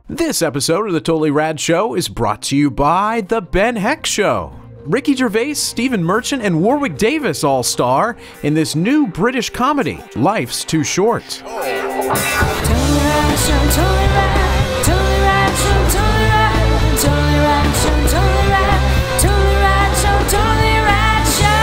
This episode of the Totally Rad Show is brought to you by The Ben Heck Show. Ricky Gervais, Stephen Merchant, and Warwick Davis all star in this new British comedy, Life's Too Short. Totally Rad Show, Totally Rad, Totally Rad Show, Totally Rad, Totally Rad Show, Totally Rad, Totally Rad Show, Totally Rad Show!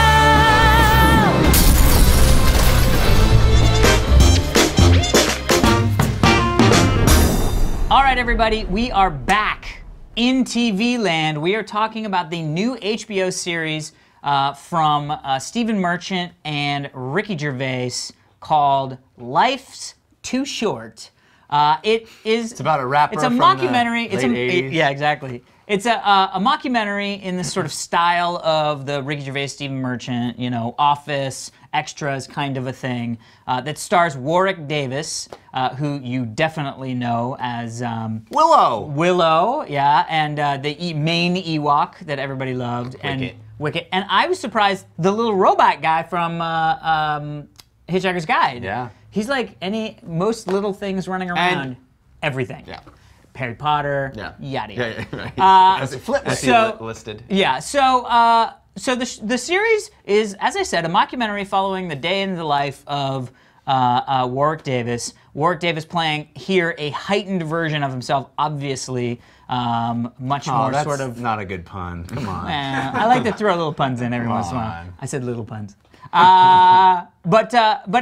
All right, everybody, we are back. In TV land, we are talking about the new HBO series from Stephen Merchant and Ricky Gervais called Life's Too Short. It's about a rapper. It's a from mockumentary. The late 80s. Yeah, exactly. It's a mockumentary in this sort of style of the Ricky Gervais, Stephen Merchant, you know, Office, Extras kind of a thing that stars Warwick Davis, who you definitely know as Willow. Willow, yeah, and the main Ewok that everybody loved, and Wicket. And I was surprised the little robot guy from Hitchhiker's Guide. Yeah. He's like most little things running around. Everything. Yeah. Harry Potter. Yeah. Yada yada. Yeah, right. As it listed. Yeah. So the series is, as I said, a mockumentary following the day in the life of Warwick Davis. Warwick Davis playing here a heightened version of himself, obviously, much more that's sort of. not a good pun. Come on. I like to throw little puns in every once in a while. I said little puns. But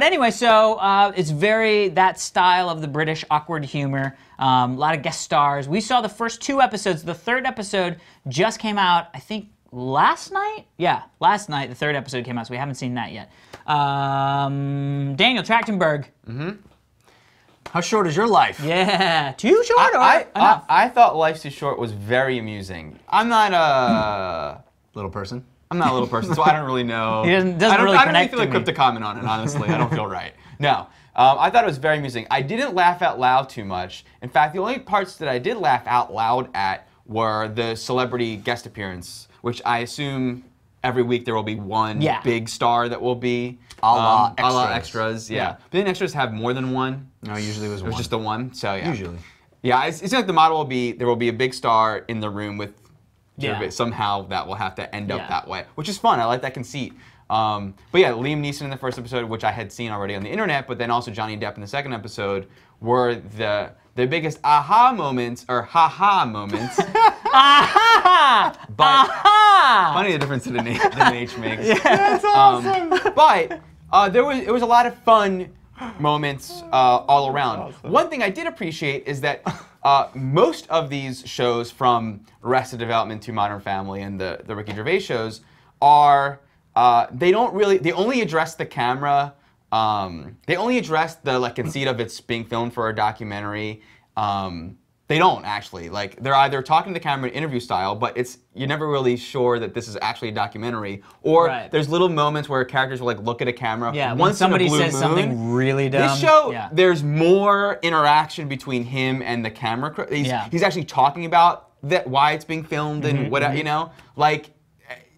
anyway, so it's very that style of the British awkward humor. A lot of guest stars. We saw the first 2 episodes. The 3rd episode just came out, I think, last night? Yeah, last night the 3rd episode came out, so we haven't seen that yet. Daniel Trachtenberg. Mm-hmm. How short is your life? Yeah, too short or I thought Life's Too Short was very amusing. I'm not a little person. I'm not a little person, so I don't really know. He doesn't I really don't connect really feel to equipped to comment on it, honestly. I don't feel right. No. I thought it was very amusing. I didn't laugh out loud too much. In fact, the only parts that I did laugh out loud at were the celebrity guest appearance, which I assume every week there will be one big star that will be a la extras. Yeah. But then extras have more than one. No, usually it was one. It was just the one, so yeah. Usually. Yeah, it's like the model will be, there will be a big star in the room with Gervais. Somehow that will have to end up that way, which is fun. I like that conceit. But yeah, Liam Neeson in the first episode, which I had seen already on the internet, but then also Johnny Depp in the second episode, were the biggest aha moments, or ha-ha moments. Aha! But aha! Funny the difference that an H makes. Yeah, that's awesome. But it was a lot of fun moments all around. Awesome. One thing I did appreciate is that most of these shows, from Arrested Development to Modern Family and the Ricky Gervais shows, are they only address the camera. They only address the conceit of it's being filmed for a documentary. They don't actually. They're either talking to the camera in interview style, but you're never really sure that this is actually a documentary. Or there's little moments where characters will look at a camera. Yeah, when somebody says something really dumb. This show, there's more interaction between him and the camera crew. He's actually talking about why it's being filmed and what, you know,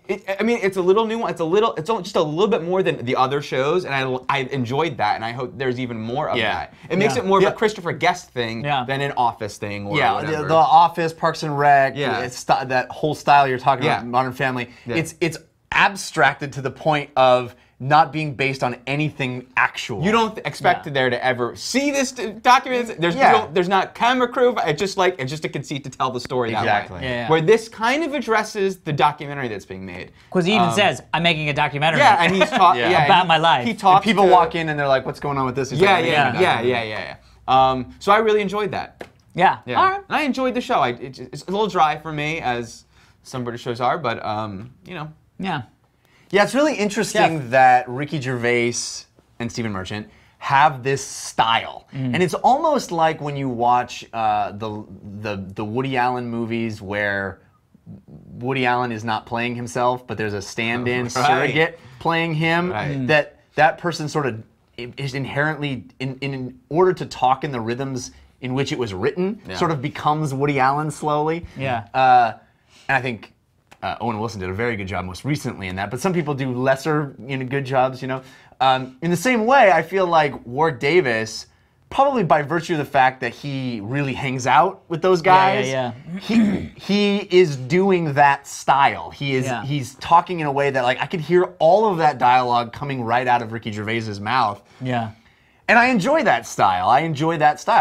I mean, it's a little new. It's just a little bit more than the other shows, and I enjoyed that, and I hope there's even more of that. It makes it more of a Christopher Guest thing than an Office thing or whatever. The Office, Parks and Rec, that whole style you're talking about, Modern Family. It's abstracted to the point of not being based on anything actual. You don't expect there to ever see this document. There's not camera crew. It's just a conceit to tell the story that way. Yeah. Where this kind of addresses the documentary that's being made. Because he even says, "I'm making a documentary." Yeah, and he's talking about my life. He talks. People walk in and they're like, "What's going on with this?" He's yeah. So I really enjoyed that. Yeah. All right. And I enjoyed the show. It's a little dry for me, as some British shows are, but you know. Yeah. Yeah, it's really interesting that Ricky Gervais and Stephen Merchant have this style, and it's almost like when you watch the Woody Allen movies where Woody Allen is not playing himself, but there's a stand-in surrogate playing him. That person sort of is inherently, in order to talk in the rhythms in which it was written, sort of becomes Woody Allen slowly. Yeah. And I think Owen Wilson did a very good job most recently in that, but some people do lesser, good jobs, In the same way, I feel like Warwick Davis, probably by virtue of the fact that he really hangs out with those guys, he is doing that style. He's talking in a way that like I could hear all of that dialogue coming right out of Ricky Gervais's mouth. Yeah. And I enjoy that style.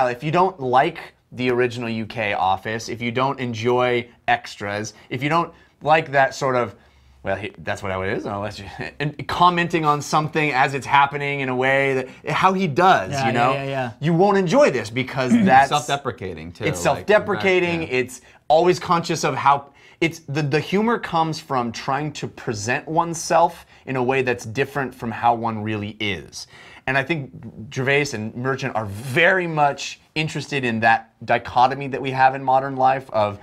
If you don't like the original UK Office, if you don't enjoy extras, if you don't like that sort of, well, that's what it is. I'll let you. And commenting on something as it's happening in a way that how he does, you know, you won't enjoy this because that's self-deprecating too. It's self-deprecating. Right, it's always conscious of how it's the humor comes from trying to present oneself in a way that's different from how one really is. And I think Gervais and Merchant are very much interested in that dichotomy that we have in modern life of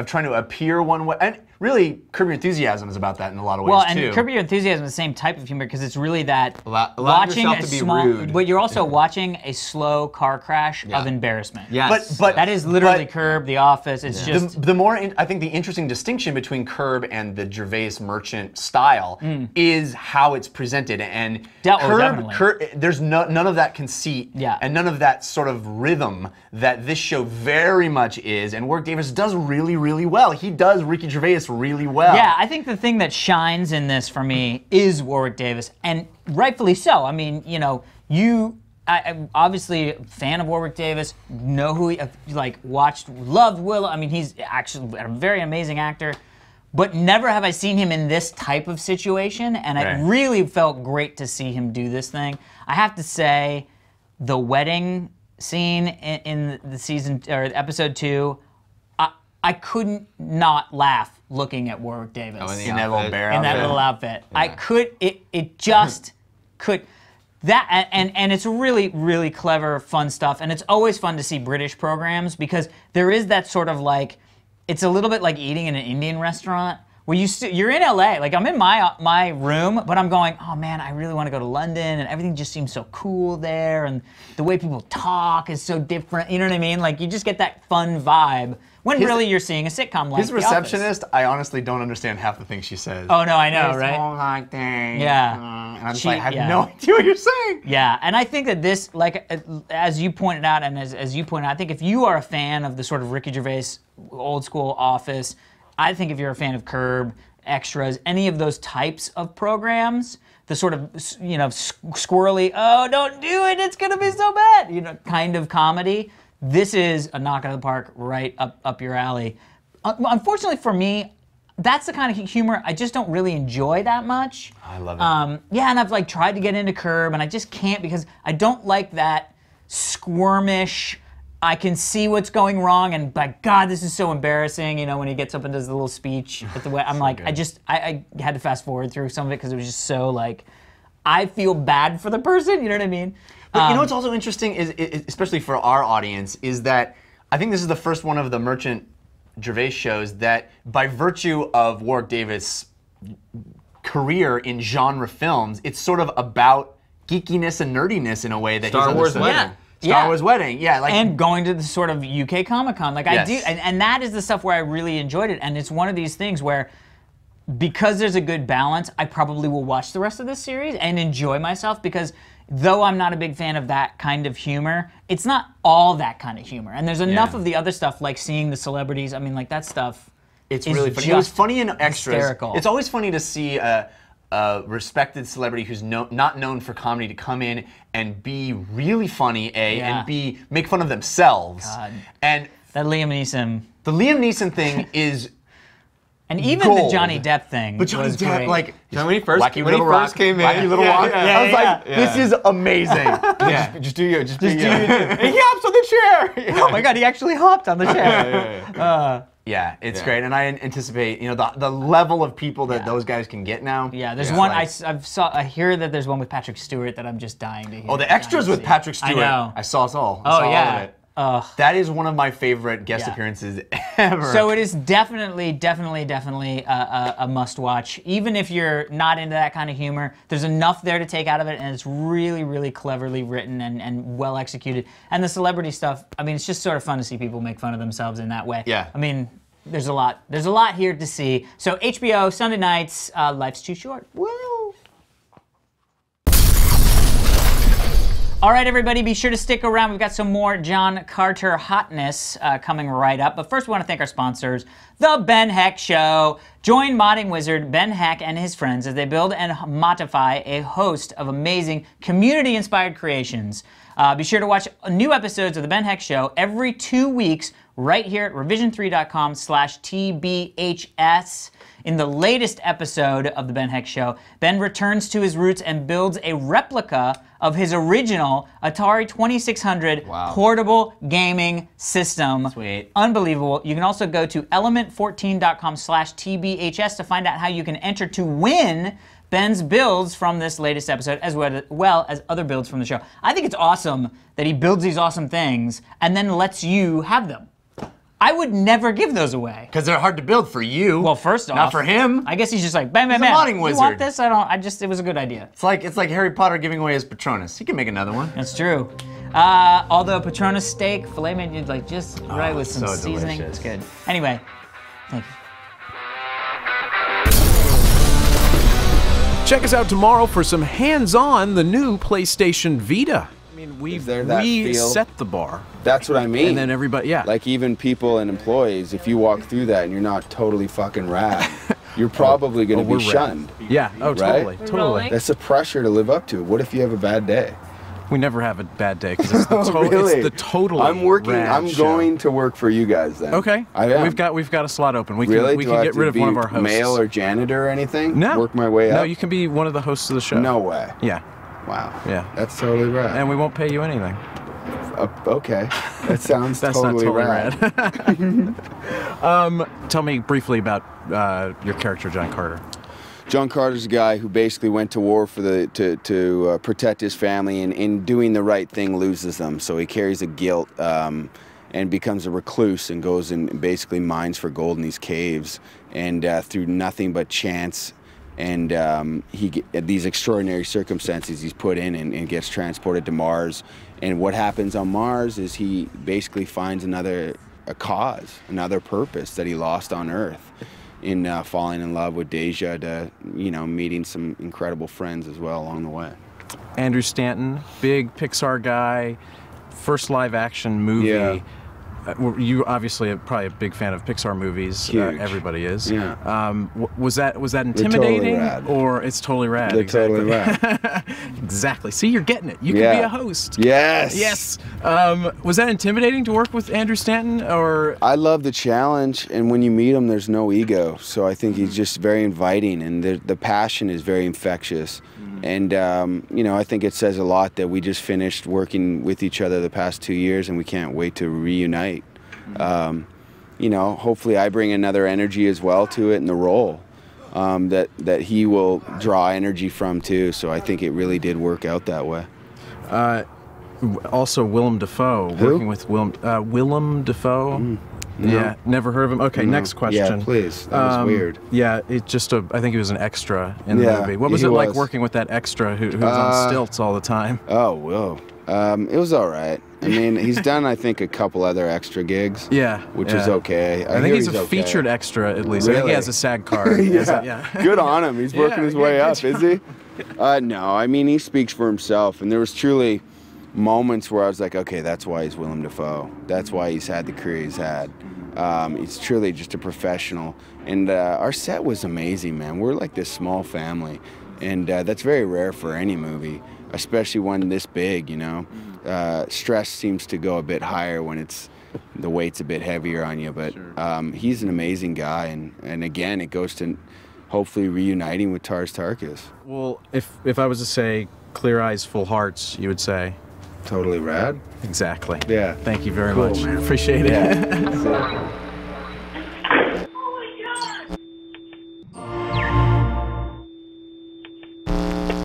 trying to appear one way. And really, Curb Your Enthusiasm is about that in a lot of ways, too. Well, and Curb Your Enthusiasm is the same type of humor because it's really that watching yourself to be rude. But you're also watching a slow car crash of embarrassment. Yes. But that is literally Curb, The Office. It's just I think the interesting distinction between Curb and the Gervais Merchant style is how it's presented. And Curb, there's none of that conceit and none of that sort of rhythm that this show very much is. And Warwick Davis does really, really well. He does Ricky Gervais really well. Yeah, I think the thing that shines in this for me is Warwick Davis, and rightfully so. I mean, you know, I'm obviously a fan of Warwick Davis, know who he, loved Willow. I mean, he's actually a very amazing actor, but never have I seen him in this type of situation, and it really felt great to see him do this thing. I have to say, the wedding scene in the season, or episode 2, I couldn't not laugh looking at Warwick Davis. Oh, in that little bear in that little outfit. Yeah. I could, it just could. That, and it's really, really clever, fun stuff. And it's always fun to see British programs because there is that sort of like, it's a little bit like eating in an Indian restaurant where you're in LA. Like I'm in my room, but I'm going, oh man, I really want to go to London, and everything just seems so cool there, and the way people talk is so different. You know what I mean? Like you just get that fun vibe when really you're seeing a sitcom like his receptionist. I honestly don't understand half the things she says. Oh no, I know, right? Like that. Yeah. And I'm just like, I have no idea what you're saying. Yeah, and I think that this, like, as you pointed out, and as you pointed out, I think if you are a fan of the sort of Ricky Gervais old school Office, I think if you're a fan of Curb, Extras, any of those types of programs, the sort of, you know, squirrely, oh, don't do it, it's gonna be so bad, you know, kind of comedy, this is a knock out of the park right up your alley. Unfortunately for me, that's the kind of humor I just don't really enjoy that much. I love it. Yeah, and I've like tried to get into Curb, and I just can't because I don't like that squirmish, I can see what's going wrong, and by God, this is so embarrassing. You know, when he gets up and does the little speech at the I'm like, I had to fast forward through some of it because it was just so like, I feel bad for the person. You know what I mean? But you know what's also interesting is, especially for our audience, is that I think this is the first one of the Merchant Gervais shows that, by virtue of Warwick Davis' career in genre films, it's sort of about geekiness and nerdiness in a way that Star Wars Wedding. Yeah. Star Wars Wedding, yeah, like, and going to the sort of UK Comic-Con, like I do, and that is the stuff where I really enjoyed it. And it's one of these things where, because there's a good balance, I probably will watch the rest of this series and enjoy myself because, though I'm not a big fan of that kind of humor, it's not all that kind of humor. And there's enough of the other stuff, like seeing the celebrities. I mean, like that stuff. It's really funny. It was funny in Extras. Hysterical. It's always funny to see a respected celebrity who's not known for comedy to come in and be really funny, and B, make fun of themselves. God. And That Liam Neeson. the Liam Neeson thing is And even gold. the Johnny Depp thing But Johnny was Depp, great. like, when he first Wacky Little Rock came in, Wacky Little Rock, I was like, this is amazing. Just do you, just be you. And he hops on the chair. Oh my God, he actually hopped on the chair. Yeah, it's great, and I anticipate, you know, the level of people that those guys can get now. Yeah, there's one, I hear that there's one with Patrick Stewart that I'm just dying to hear. Oh, the Extras with Patrick Stewart. I know. I saw us all. I saw all of it. That is one of my favorite guest appearances ever. So it is definitely a must-watch. Even if you're not into that kind of humor, there's enough there to take out of it, and it's really, really cleverly written and well executed. And the celebrity stuff, I mean, it's just sort of fun to see people make fun of themselves in that way. Yeah. I mean, there's a lot here to see. So HBO, Sunday nights, Life's Too Short. Woo! All right, everybody, be sure to stick around. We've got some more John Carter hotness coming right up. But first, we want to thank our sponsors, The Ben Heck Show. Join modding wizard Ben Heck and his friends as they build and modify a host of amazing community-inspired creations. Be sure to watch new episodes of The Ben Heck Show every 2 weeks right here at revision3.com/TBHS. In the latest episode of The Ben Heck Show, Ben returns to his roots and builds a replica of his original Atari 2600 portable gaming system. Sweet. Unbelievable. You can also go to element14.com/TBHS to find out how you can enter to win Ben's builds from this latest episode, as well as other builds from the show. I think it's awesome that he builds these awesome things and then lets you have them. I would never give those away. Because they're hard to build for you. Well, first off, not for him. I guess he's just like, bam, bam, He's a bam. modding wizard. You want this? It was a good idea. It's like Harry Potter giving away his Patronus. He can make another one. That's true. Although Patronus steak, filet mignon, like just right with some so seasoning. delicious. It's good. Anyway, thank you. Check us out tomorrow for some hands-on the new PlayStation Vita. I mean, we set the bar. That's what I mean. And then everybody, yeah. Like even people and employees, if you walk through that and you're not totally fucking rad, you're probably going to be shunned. Yeah, oh, totally, Right? totally. That's a pressure to live up to. What if you have a bad day? We never have a bad day because it's the Really? it's the Totally I'm working. Rad I'm Show. going to work for you guys then. Okay. I am. We've got a slot open. We Really? can we Do can I get have to rid of be one of our hosts. Male or janitor or anything? No. Work my way up? No, you can be one of the hosts of the show. No way. Yeah. Wow. Yeah. That's totally rad. And we won't pay you anything. Okay. That sounds That's totally, not totally rad. Tell me briefly about your character, John Carter. John Carter's a guy who basically went to war for to protect his family, and in doing the right thing loses them. So he carries a guilt and becomes a recluse and goes and basically mines for gold in these caves. And through nothing but chance and these extraordinary circumstances, he's put in and gets transported to Mars. And what happens on Mars is he basically finds another purpose that he lost on Earth, in falling in love with Deja, to meeting some incredible friends as well along the way. Andrew Stanton, big Pixar guy, first live action movie. Yeah. You obviously are probably a big fan of Pixar movies. Huge. Everybody is. Yeah. Was that intimidating, rad. or it's totally rad? They're exactly. totally rad. Exactly. See, you're getting it. You can be a host. Yes. Yes. Was that intimidating to work with Andrew Stanton, or? I love the challenge, and when you meet him, there's no ego. So I think he's just very inviting, and the passion is very infectious. And I think it says a lot that we just finished working with each other the past 2 years, and we can't wait to reunite. Hopefully I bring another energy as well to it in the role that he will draw energy from too. So I think it really did work out that way. Also, Willem Dafoe. Who? Working with Willem Dafoe. No. Yeah, never heard of him. Okay, No. next question. Yeah, please. That was weird. Yeah, I think he was an extra in the movie. What was he it like was. working with that extra who was on stilts all the time? Oh, whoa. It was all right. I mean, he's done, I think, a couple other extra gigs. Yeah. Which is okay. I think hear he's a okay. featured extra, at least. I think he Really? has a SAG card. Yeah. Good on him. He's working his way up, is he? No, I mean, he speaks for himself. And there was truly moments where I was like, okay, that's why he's Willem Dafoe. That's why he's had the career he's had. He's truly just a professional. And our set was amazing, man. We're like this small family. And that's very rare for any movie, especially one this big, Stress seems to go a bit higher when the weight's a bit heavier on you. But he's an amazing guy. And again, it goes to hopefully reuniting with Tars Tarkas. Well, if I was to say clear eyes, full hearts, you would say? Totally rad. Exactly. Yeah. Thank you very Cool, much. man. Appreciate it. Yeah.